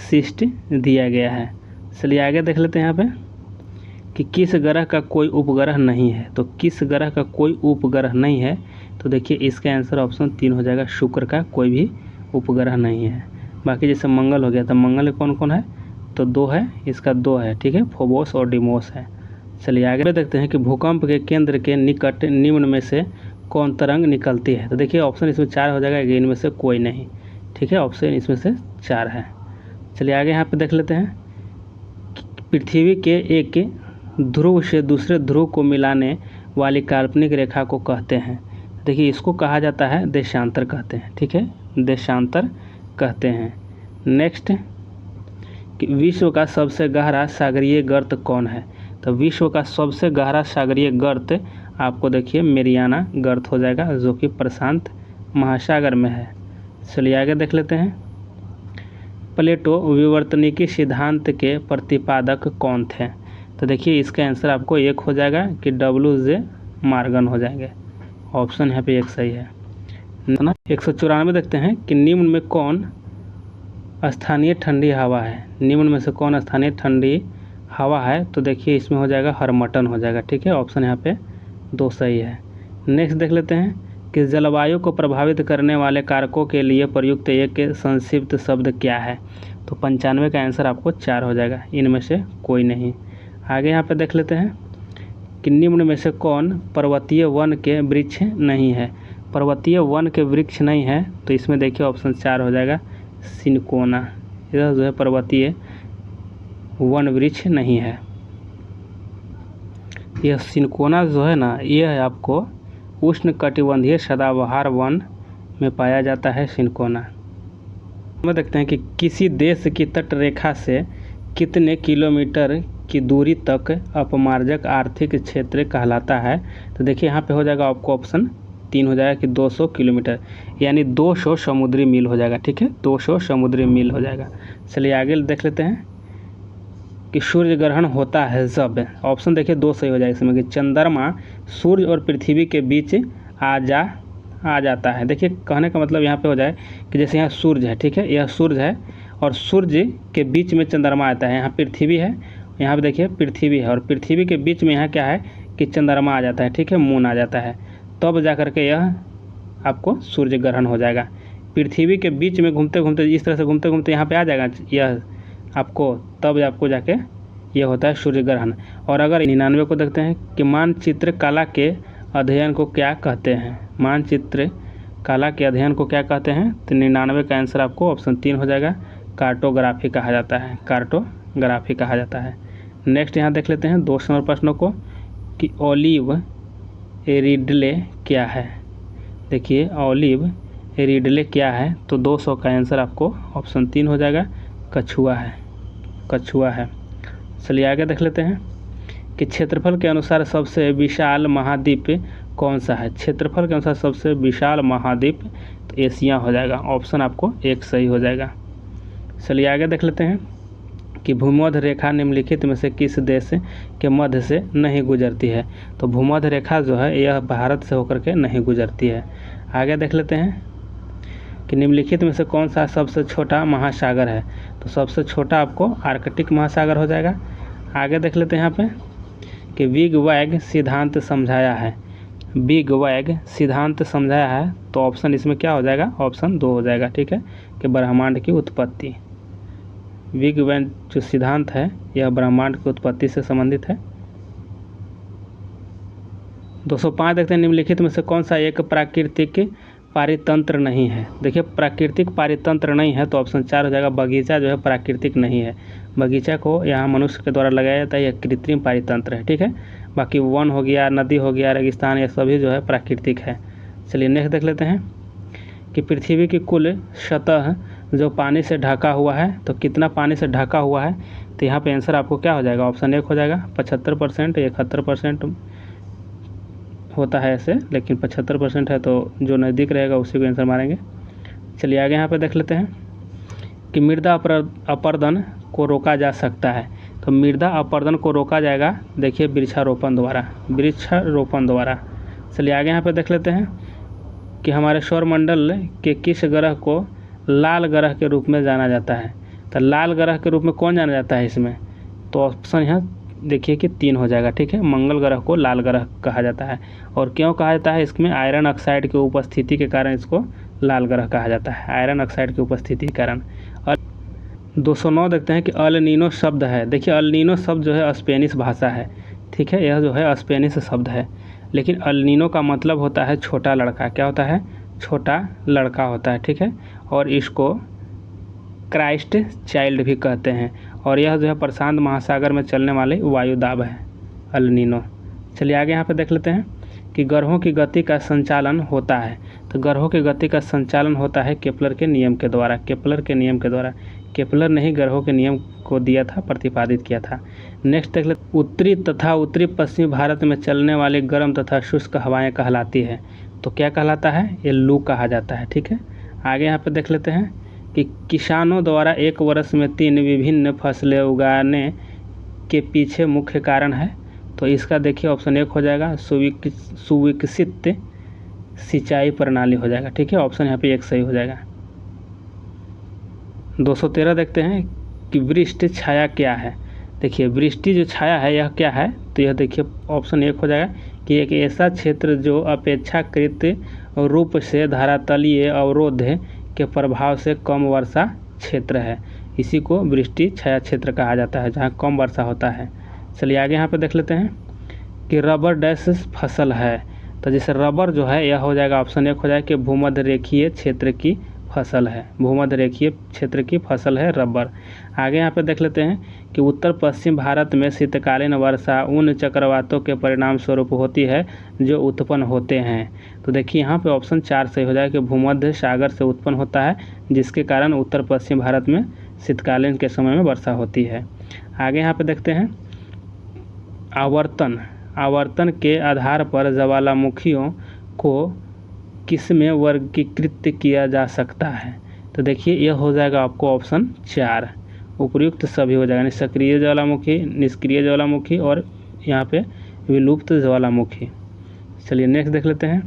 सिस्ट दिया गया है। चलिए आगे देख लेते हैं यहाँ पे कि किस ग्रह का कोई उपग्रह नहीं है। तो किस ग्रह का कोई उपग्रह नहीं है, तो देखिए इसका आंसर ऑप्शन 3 हो जाएगा, शुक्र का कोई भी उपग्रह नहीं है। बाकी जैसे मंगल हो गया, तो मंगल कौन कौन है, तो 2 है, इसका 2 है। ठीक है, फोबोस और डिमोस है। चलिए आगे देखते हैं कि भूकंप के केंद्र के निकट निम्न में से कौन तरंग निकलती है। तो देखिए ऑप्शन इसमें 4 हो जाएगा, इनमें से कोई नहीं। ठीक है, ऑप्शन इसमें से 4 है। चलिए आगे यहाँ पे देख लेते हैं पृथ्वी के एक ध्रुव से दूसरे ध्रुव को मिलाने वाली काल्पनिक रेखा को कहते हैं। देखिए इसको कहा जाता है देशांतर कहते हैं। ठीक है, देशांतर कहते हैं। नेक्स्ट कि विश्व का सबसे गहरा सागरीय गर्त कौन है। तो विश्व का सबसे गहरा सागरीय गर्त आपको देखिए मेरियाना गर्त हो जाएगा, जो कि प्रशांत महासागर में है। चलिए आगे देख लेते हैं प्लेटो विवर्तनिकी सिद्धांत के प्रतिपादक कौन थे। तो देखिए इसका आंसर आपको 1 हो जाएगा कि WJ मॉर्गन हो जाएंगे। ऑप्शन यहाँ पे 1 सही है ना। 194 देखते हैं कि निम्न में कौन स्थानीय ठंडी हवा है। निम्न में से कौन स्थानीय ठंडी हवा है, तो देखिए इसमें हो जाएगा हरमटन हो जाएगा। ठीक है, ऑप्शन यहाँ पे 2 सही है। नेक्स्ट देख लेते हैं कि जलवायु को प्रभावित करने वाले कारकों के लिए प्रयुक्त एक संक्षिप्त शब्द क्या है। तो 95 का आंसर आपको 4 हो जाएगा, इनमें से कोई नहीं। आगे यहाँ पे देख लेते हैं कि निम्न में से कौन पर्वतीय वन के वृक्ष नहीं है। पर्वतीय वन के वृक्ष नहीं है तो इसमें देखिए ऑप्शन 4 हो जाएगा, सिनकोना। यह जो है पर्वतीय वन वृक्ष नहीं है। यह सिनकोना जो है ना, यह है आपको उष्णकटिबंधीय सदाबहार वन में पाया जाता है सिनकोना। हम देखते हैं कि किसी देश की तट रेखा से कितने किलोमीटर की दूरी तक अपमार्जक आर्थिक क्षेत्र कहलाता है। तो देखिए यहाँ पे हो जाएगा आपको ऑप्शन 3 हो जाएगा कि 200 किलोमीटर, यानी 200 समुद्री मील हो जाएगा। ठीक है, 200 समुद्री मील हो जाएगा। चलिए आगे देख लेते हैं कि सूर्य ग्रहण होता है जब, ऑप्शन देखिए 2 सही हो जाएगा इसमें, कि चंद्रमा सूर्य और पृथ्वी के बीच आ जाता है। देखिए कहने का मतलब यहाँ पे हो जाए कि जैसे यहाँ सूर्य है, ठीक है, यह सूर्य है और सूर्य के बीच में चंद्रमा आता है। यहाँ पृथ्वी है, यहाँ पे देखिए पृथ्वी है और पृथ्वी के बीच में यहाँ क्या है कि चंद्रमा आ जाता है। ठीक है, मून आ जाता है, तब जा करके यह आपको सूर्य ग्रहण हो जाएगा। पृथ्वी के बीच में घूमते घूमते, इस तरह से घूमते घूमते यहाँ पे आ जाएगा यह आपको, तब आपको जाके ये होता है सूर्य ग्रहण। और अगर 99 को देखते हैं कि मानचित्र कला के अध्ययन को क्या कहते हैं। मानचित्र कला के अध्ययन को क्या कहते हैं, तो 99 का आंसर आपको ऑप्शन 3 हो जाएगा, कार्टोग्राफी कहा जाता है। कार्टोग्राफी कहा जाता है। नेक्स्ट यहाँ देख लेते हैं 2 नंबर प्रश्नों को कि ओलिव रिडले क्या है। देखिए ओलिव रिडले क्या है, तो 200 का आंसर आपको ऑप्शन 3 हो जाएगा, कछुआ है। कछुआ है। चलिए आगे देख लेते हैं कि क्षेत्रफल के अनुसार सबसे विशाल महाद्वीप कौन सा है। क्षेत्रफल के अनुसार सबसे विशाल महाद्वीप तो एशिया हो जाएगा, ऑप्शन आपको 1 सही हो जाएगा। चलिए आगे देख लेते हैं कि भूमध्य रेखा निम्नलिखित में से किस देश के मध्य से नहीं गुजरती है। तो भूमध्य रेखा जो है यह भारत से होकर के नहीं गुजरती है। आगे देख लेते हैं कि निम्नलिखित में से कौन सा सबसे छोटा महासागर है। तो सबसे छोटा आपको आर्कटिक महासागर हो जाएगा। आगे देख लेते हैं यहाँ पे कि बिग वैग सिद्धांत समझाया है। बिग वैग सिद्धांत समझाया है तो ऑप्शन इसमें क्या हो जाएगा, ऑप्शन 2 हो जाएगा। ठीक है, कि ब्रह्मांड की उत्पत्ति। बिग वैग जो सिद्धांत है यह ब्रह्मांड की उत्पत्ति से संबंधित है। 205 देखते हैं निम्नलिखित में से कौन सा एक प्राकृतिक पारितंत्र नहीं है। देखिए प्राकृतिक पारितंत्र नहीं है तो ऑप्शन 4 हो जाएगा, बगीचा जो है प्राकृतिक नहीं है। बगीचा को यहाँ मनुष्य के द्वारा लगाया जाता है, यह कृत्रिम पारितंत्र है। ठीक है, बाकी वन हो गया, नदी हो गया, रेगिस्तान, ये सभी जो है प्राकृतिक है। चलिए नेक्स्ट देख लेते हैं कि पृथ्वी की कुल सतह जो पानी से ढका हुआ है, तो कितना पानी से ढका हुआ है। तो यहाँ पे आंसर आपको क्या हो जाएगा, ऑप्शन 1 हो जाएगा, 75%, 71% होता है ऐसे, लेकिन 75% है तो जो नज़दीक रहेगा उसी को आंसर मारेंगे। चलिए आगे यहाँ पे देख लेते हैं कि मृदा अपरदन को रोका जा सकता है। तो मृदा अपरदन को रोका जाएगा, देखिए वृक्षारोपण द्वारा। चलिए आगे यहाँ पे देख लेते हैं कि हमारे सौरमंडल के किस ग्रह को लाल ग्रह के रूप में जाना जाता है। तो लाल ग्रह के रूप में कौन जाना जाता है इसमें, तो ऑप्शन यहाँ देखिए कि 3 हो जाएगा। ठीक है, मंगल ग्रह को लाल ग्रह कहा जाता है। और क्यों कहा जाता है, इसमें आयरन ऑक्साइड की उपस्थिति के कारण इसको लाल ग्रह कहा जाता है, आयरन ऑक्साइड की उपस्थिति के कारण। और 209 देखते हैं कि अल नीनो शब्द है। देखिए अल नीनो शब्द जो है स्पेनिश भाषा है। ठीक है, यह जो है स्पेनिश शब्द है, लेकिन अल नीनो का मतलब होता है छोटा लड़का। क्या होता है, छोटा लड़का होता है। ठीक है, और इसको क्राइस्ट चाइल्ड भी कहते हैं। और यह जो है प्रशांत महासागर में चलने वाले वायुदाब है, अल नीनो। चलिए आगे यहाँ पे देख लेते हैं कि ग्रहों की गति का संचालन होता है। तो ग्रहों की गति का संचालन होता है केपलर के नियम के द्वारा। केपलर ने ही ग्रहों के नियम को दिया था, प्रतिपादित किया था। नेक्स्ट देख लेते, उत्तरी तथा उत्तरी पश्चिमी भारत में चलने वाली गर्म तथा शुष्क हवाएं कहलाती है। तो क्या कहलाता है, ये लू कहा जाता है। ठीक है, आगे यहाँ पे देख लेते हैं कि किसानों द्वारा एक वर्ष में 3 विभिन्न फसलें उगाने के पीछे मुख्य कारण है। तो इसका देखिए ऑप्शन 1 हो जाएगा, सुविकसित सिंचाई प्रणाली हो जाएगा। ठीक है, ऑप्शन यहाँ पे 1 सही हो जाएगा। 213 देखते हैं कि वृष्टि छाया क्या है। देखिए वृष्टि जो छाया है यह क्या है, तो यह देखिए ऑप्शन 1 हो जाएगा कि एक ऐसा क्षेत्र जो अपेक्षाकृत रूप से धरातलीय अवरोध के प्रभाव से कम वर्षा क्षेत्र है। इसी को वृष्टि छाया क्षेत्र कहा जाता है, जहाँ कम वर्षा होता है। चलिए आगे यहाँ पे देख लेते हैं कि रबर डैश फसल है। तो जैसे रबर जो है यह हो जाएगा ऑप्शन 1 हो जाएगा कि भूमध्य रेखीय क्षेत्र की फसल है, भूमध्य रेखीय क्षेत्र की फसल है रबर। आगे यहाँ पे देख लेते हैं कि उत्तर पश्चिम भारत में शीतकालीन वर्षा उन चक्रवातों के परिणाम स्वरूप होती है जो उत्पन्न होते हैं। तो देखिए यहाँ पे ऑप्शन 4 सही हो जाएगा कि भूमध्य सागर से उत्पन्न होता है, जिसके कारण उत्तर पश्चिम भारत में शीतकालीन के समय में वर्षा होती है। आगे यहाँ पे देखते हैं आवर्तन के आधार पर ज्वालामुखियों को किसमें वर्गीकृत किया जा सकता है। तो देखिए यह हो जाएगा आपको ऑप्शन 4, उपयुक्त सभी हो जाएगा, सक्रिय ज्वालामुखी, निष्क्रिय ज्वालामुखी और यहाँ पे विलुप्त ज्वालामुखी। चलिए नेक्स्ट देख लेते हैं,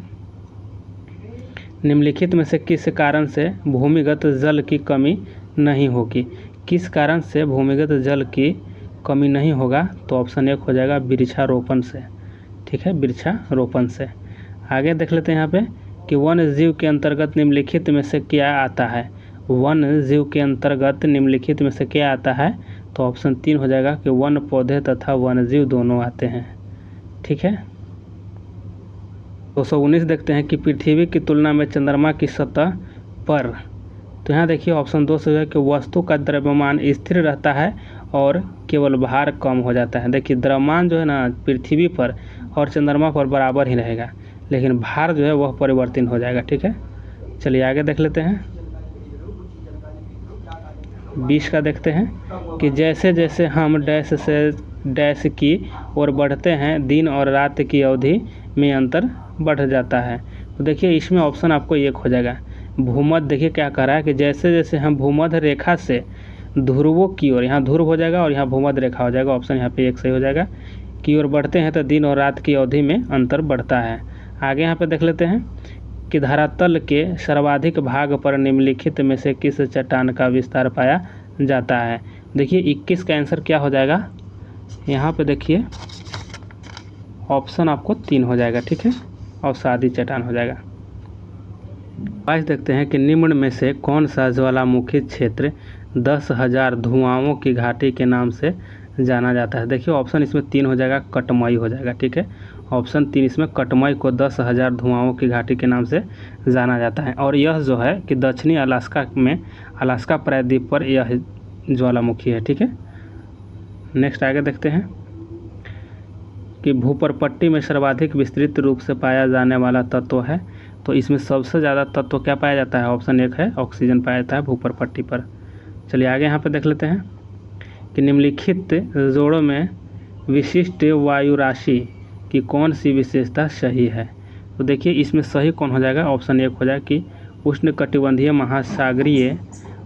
निम्नलिखित में से किस कारण से भूमिगत जल की कमी नहीं होगी। किस कारण से भूमिगत जल की कमी नहीं होगा, तो ऑप्शन 1 हो जाएगा वृक्षारोपण से। ठीक है, वृक्षारोपण से। आगे देख लेते हैं यहाँ पे कि वन जीव के अंतर्गत निम्नलिखित में से क्या आता है। वन जीव के अंतर्गत निम्नलिखित में से क्या आता है, तो ऑप्शन 3 हो जाएगा कि वन पौधे तथा वन जीव दोनों आते हैं। ठीक है, 219 देखते हैं कि पृथ्वी की तुलना में चंद्रमा की सतह पर, तो यहाँ देखिए ऑप्शन 2 से है कि वस्तु का द्रव्यमान स्थिर रहता है और केवल भार कम हो जाता है। देखिए द्रव्यमान जो है ना पृथ्वी पर और चंद्रमा पर बराबर ही रहेगा, लेकिन भार जो है वह परिवर्तन हो जाएगा। ठीक है, चलिए आगे देख लेते हैं, 20 का देखते हैं कि जैसे जैसे हम डैश से डैश की ओर बढ़ते हैं दिन और रात की अवधि में अंतर बढ़ जाता है। तो देखिए इसमें ऑप्शन आपको 1 हो जाएगा भूमध्य। देखिए क्या कह रहा है कि जैसे जैसे हम भूमध्य रेखा से ध्रुवों की ओर, यहाँ ध्रुव हो जाएगा और यहाँ भूमध्य रेखा हो जाएगा, ऑप्शन यहाँ पे 1 सही हो जाएगा, की ओर बढ़ते हैं तो दिन और रात की अवधि में अंतर बढ़ता है। आगे यहाँ पे देख लेते हैं कि धरातल के सर्वाधिक भाग पर निम्नलिखित में से किस चट्टान का विस्तार पाया जाता है। देखिए 21 का आंसर क्या हो जाएगा, यहाँ पे देखिए ऑप्शन आपको 3 हो जाएगा। ठीक है, और सादी चट्टान हो जाएगा। आज देखते हैं कि निम्न में से कौन सा ज्वालामुखी क्षेत्र 10,000 धुआंओं की घाटी के नाम से जाना जाता है। देखिए ऑप्शन इसमें 3 हो जाएगा, कटमई हो जाएगा। ठीक है, ऑप्शन 3 इसमें कटमई को 10,000 धुआंओं की घाटी के नाम से जाना जाता है। और यह जो है कि दक्षिणी अलास्का में अलास्का प्रायद्वीप पर यह ज्वालामुखी है। ठीक है, नेक्स्ट आगे देखते हैं कि भूपर्पट्टी में सर्वाधिक विस्तृत रूप से पाया जाने वाला तत्व है। तो इसमें सबसे ज़्यादा तत्व क्या पाया जाता है, ऑप्शन 1 है ऑक्सीजन पाया जाता है भूपर्पट्टी पर। चलिए आगे यहाँ पे देख लेते हैं कि निम्नलिखित जोड़ों में विशिष्ट वायु राशि की कौन सी विशेषता सही है। तो देखिए इसमें सही कौन हो जाएगा, ऑप्शन 1 हो जाएगा कि उष्णकटिबंधीय महासागरीय,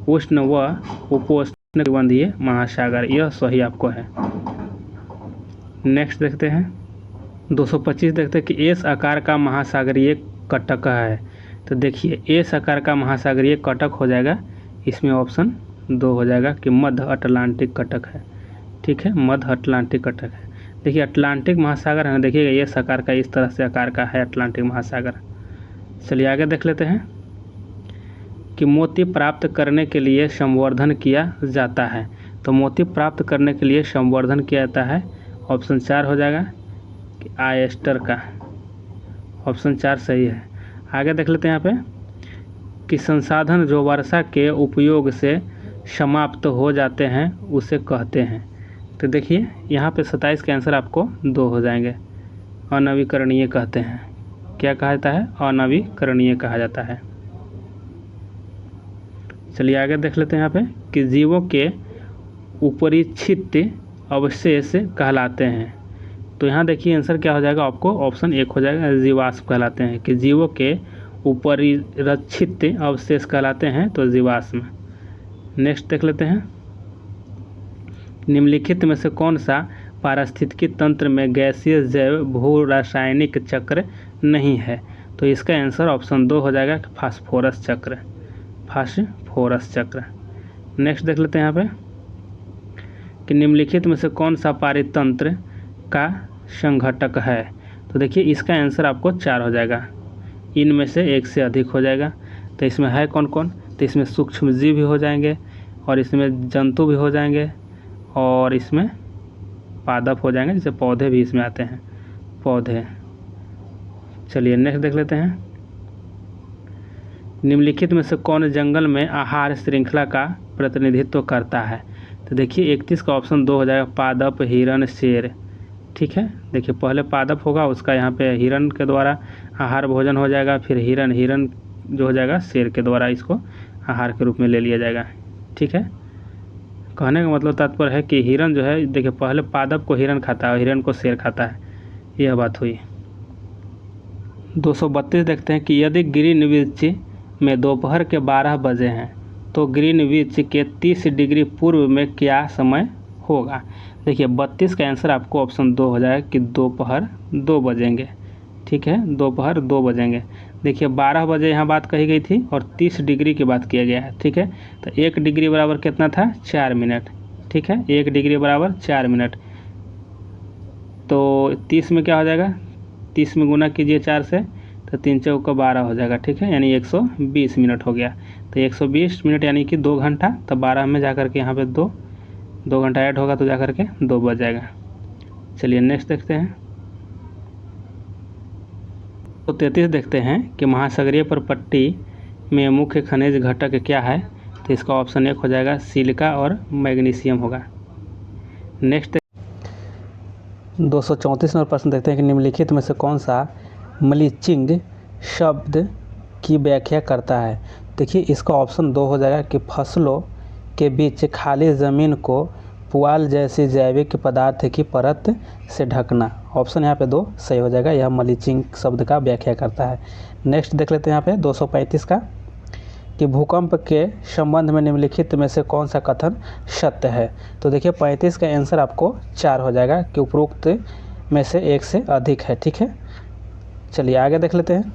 उष्ण व उपोष्णकटिबंधीय महासागर, यह सही आपको है। नेक्स्ट देखते हैं 225 देखते हैं कि एस आकार का महासागरीय कटक है। तो देखिए एस आकार का महासागरीय कटक हो जाएगा, इसमें ऑप्शन 2 हो जाएगा कि मध्य अटलांटिक कटक है। ठीक है, मध्य अटलांटिक कटक है। देखिए अटलांटिक महासागर है ना, देखिएगा एस आकार का इस तरह से आकार का है अटलांटिक महासागर। चलिए आगे देख लेते हैं कि मोती प्राप्त करने के लिए संवर्धन किया जाता है। तो मोती प्राप्त करने के लिए संवर्धन किया जाता है, ऑप्शन 4 हो जाएगा कि आयस्टर का, ऑप्शन 4 सही है। आगे देख लेते हैं यहाँ पे कि संसाधन जो वर्षा के उपयोग से समाप्त हो जाते हैं उसे कहते हैं। तो देखिए यहाँ पे 27 के आंसर आपको 2 हो जाएंगे, अनवीकरणीय कहते हैं। क्या कहा जाता है, अनवीकरणीय कहा जाता है। चलिए आगे देख लेते हैं यहाँ पे कि जीवों के उपरिच्छित अवशेष कहलाते हैं। तो यहाँ देखिए आंसर क्या हो जाएगा आपको, ऑप्शन 1 हो जाएगा जीवाश्म कहलाते हैं, कि जीवों के उपरिरक्षित अवशेष कहलाते हैं तो जीवाश्म। नेक्स्ट देख लेते हैं निम्नलिखित में से कौन सा पारिस्थितिकी तंत्र में गैसीय जैव भू रासायनिक चक्र नहीं है। तो इसका आंसर ऑप्शन 2 हो जाएगा कि फास्फोरस चक्र, फास्फोरस चक्र। नेक्स्ट देख लेते हैं यहाँ पे कि निम्नलिखित में से कौन सा पारितंत्र का संघटक है। तो देखिए इसका आंसर आपको 4 हो जाएगा, इनमें से एक से अधिक हो जाएगा। तो इसमें है कौन कौन, तो इसमें सूक्ष्म जीव भी हो जाएंगे और इसमें जंतु भी हो जाएंगे और इसमें पादप हो जाएंगे, जैसे पौधे भी इसमें आते हैं, पौधे। चलिए नेक्स्ट देख लेते हैं। निम्नलिखित में से कौन जंगल में आहार श्रृंखला का प्रतिनिधित्व करता है? तो देखिए 31 का ऑप्शन 2 हो जाएगा, पादप, हिरण, शेर। ठीक है, देखिए पहले पादप होगा, उसका यहाँ पे हिरण के द्वारा आहार भोजन हो जाएगा, फिर हिरण जो हो जाएगा शेर के द्वारा इसको आहार के रूप में ले लिया जाएगा। ठीक है, कहने का मतलब तात्पर्य है कि हिरण जो है, देखिए पहले पादप को हिरण खाता है और हिरण को शेर खाता है, यह बात हुई। 232 देखते हैं कि यदि ग्रीनविच में दोपहर के 12 बजे हैं तो ग्रीनविच के 30 डिग्री पूर्व में क्या समय होगा? देखिए 32 का आंसर आपको ऑप्शन 2 हो जाएगा कि दोपहर 2 बजेंगे। ठीक है, दोपहर 2 बजेंगे। देखिए 12 बजे यहाँ बात कही गई थी और 30 डिग्री की बात किया गया है। ठीक है, तो 1 डिग्री बराबर कितना था? 4 मिनट। ठीक है, 1 डिग्री बराबर 4 मिनट। तो 30 में क्या हो जाएगा? 30 में गुना कीजिए 4 से, तो 3 चौका 12 हो जाएगा। ठीक है, यानी 120 मिनट हो गया। तो 120 मिनट यानी कि 2 घंटा। तो 12 में जाकर के यहाँ पे 2 घंटा ऐड होगा तो जाकर के 2 बज जाएगा। चलिए नेक्स्ट देखते हैं। तो 33 देखते हैं कि महासागरीय परपट्टी में मुख्य खनिज घटक क्या है? तो इसका ऑप्शन 1 हो जाएगा, सिलिका और मैग्नीशियम होगा। नेक्स्ट 234 नंबर प्रश्न देखते हैं कि निम्नलिखित में से कौन सा मल्चिंग शब्द की व्याख्या करता है? देखिए इसका ऑप्शन 2 हो जाएगा कि फसलों के बीच खाली ज़मीन को पुआल जैसी जैविक पदार्थ की परत से ढकना। ऑप्शन यहाँ पे 2 सही हो जाएगा, यह मल्चिंग शब्द का व्याख्या करता है। नेक्स्ट देख लेते हैं यहाँ पे 235 का कि भूकंप के संबंध में निम्नलिखित में से कौन सा कथन सत्य है? तो देखिए 35 का आंसर आपको 4 हो जाएगा कि उपरोक्त में से एक से अधिक है। ठीक है, चलिए आगे देख लेते हैं।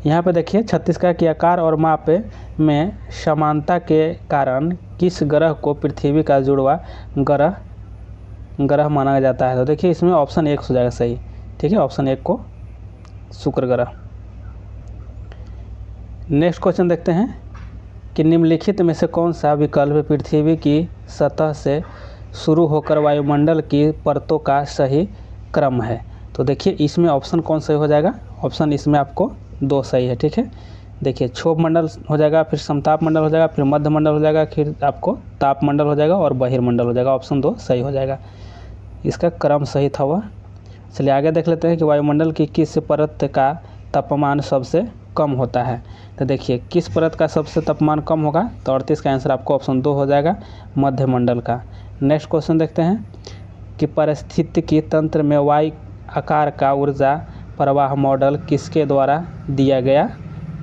यहाँ पे देखिए 36 का कि आकार और माप में समानता के कारण किस ग्रह को पृथ्वी का जुड़वा ग्रह माना जाता है? तो देखिए इसमें ऑप्शन 1 हो जाएगा सही। ठीक है, ऑप्शन 1 को शुक्र ग्रह। नेक्स्ट क्वेश्चन देखते हैं कि निम्नलिखित में से कौन सा विकल्प पृथ्वी की सतह से शुरू होकर वायुमंडल की परतों का सही क्रम है? तो देखिए इसमें ऑप्शन कौन सही हो जाएगा? ऑप्शन इसमें आपको 2 सही है। ठीक है, देखिए क्षोभ मंडल हो जाएगा, फिर समताप मंडल हो जाएगा, फिर मध्य मंडल हो जाएगा, फिर आपको ताप मंडल हो जाएगा और बहिर्मंडल हो जाएगा। ऑप्शन 2 सही हो जाएगा, इसका क्रम सही था वह। चलिए आगे देख लेते हैं कि वायुमंडल की किस परत का तापमान सबसे कम होता है? तो देखिए किस परत का सबसे तापमान कम होगा? तो 38 का आंसर आपको ऑप्शन 2 हो जाएगा, मध्य मंडल का। नेक्स्ट क्वेश्चन देखते हैं कि पारिस्थितिकी तंत्र में वायु आकार का ऊर्जा प्रवाह मॉडल किसके द्वारा दिया गया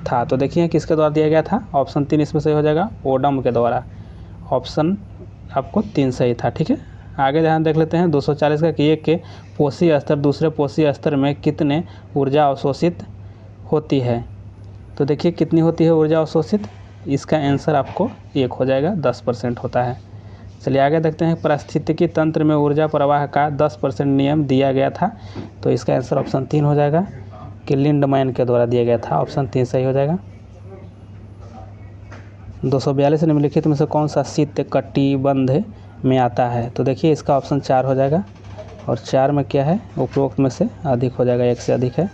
था? तो देखिए किसके द्वारा दिया गया था? ऑप्शन 3 इसमें सही हो जाएगा, ओडम के द्वारा। ऑप्शन आपको 3 सही था। ठीक है, आगे ध्यान देख लेते हैं 240 का कि एक के पोषी स्तर दूसरे पोषी स्तर में कितने ऊर्जा अवशोषित होती है? तो देखिए कितनी होती है ऊर्जा अवशोषित? इसका आंसर आपको 1 हो जाएगा, 10% होता है। चलिए आगे देखते हैं पारिस्थितिकी तंत्र में ऊर्जा प्रवाह का 10% नियम दिया गया था। तो इसका आंसर ऑप्शन 3 हो जाएगा कि लिंडमैन के द्वारा दिया गया था। ऑप्शन 3 सही हो जाएगा। 242 निम्नलिखित में से कौन सा शीत कटिबंध में आता है? तो देखिए इसका ऑप्शन 4 हो जाएगा और 4 में क्या है? उपरोक्त में से अधिक हो जाएगा, 1 से अधिक है।